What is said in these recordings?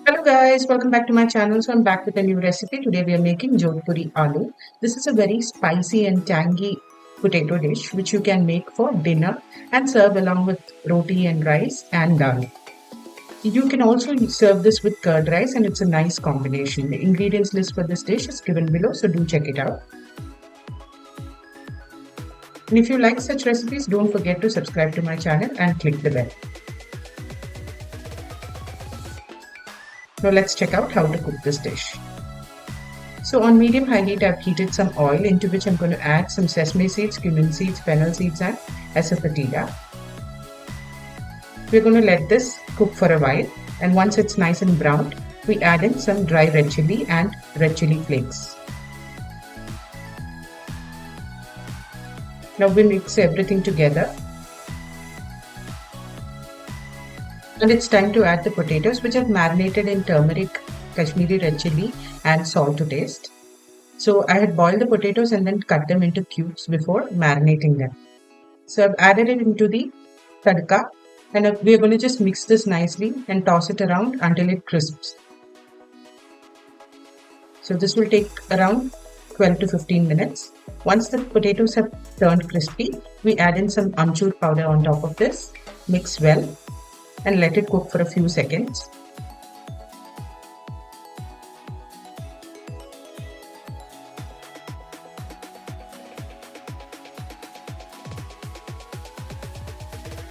Hello guys, welcome back to my channel. So I'm back with a new recipe. Today we are making Jodhpuri Aloo. This is a very spicy and tangy potato dish which you can make for dinner and serve along with roti and rice and dal. You can also serve this with curd rice and it's a nice combination. The ingredients list for this dish is given below, so do check it out. And if you like such recipes, don't forget to subscribe to my channel and click the bell. Now let's check out how to cook this dish. So on medium-high heat, I've heated some oil into which I'm going to add some sesame seeds, cumin seeds, fennel seeds and Asafoetida. We're going to let this cook for a while, and once it's nice and browned, we add in some dry red chilli and red chilli flakes. Now we mix everything together. And it's time to add the potatoes, which I've marinated in turmeric, Kashmiri red chilli and salt to taste. So I had boiled the potatoes and then cut them into cubes before marinating them. So I've added it into the tadka, and we're going to just mix this nicely and toss it around until it crisps. So this will take around 12 to 15 minutes. Once the potatoes have turned crispy, we add in some Amchur powder on top of this, mix well and let it cook for a few seconds.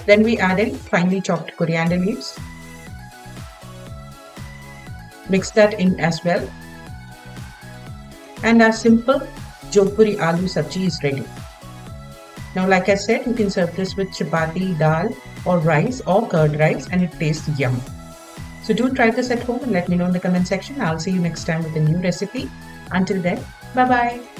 Then we add in finely chopped coriander leaves. Mix that in as well. And our simple Jodhpuri Aloo sabji is ready. Now, like I said, you can serve this with chapati, dal or rice or curd rice, and it tastes yum. So do try this at home and let me know in the comment section. I'll see you next time with a new recipe. Until then, bye bye.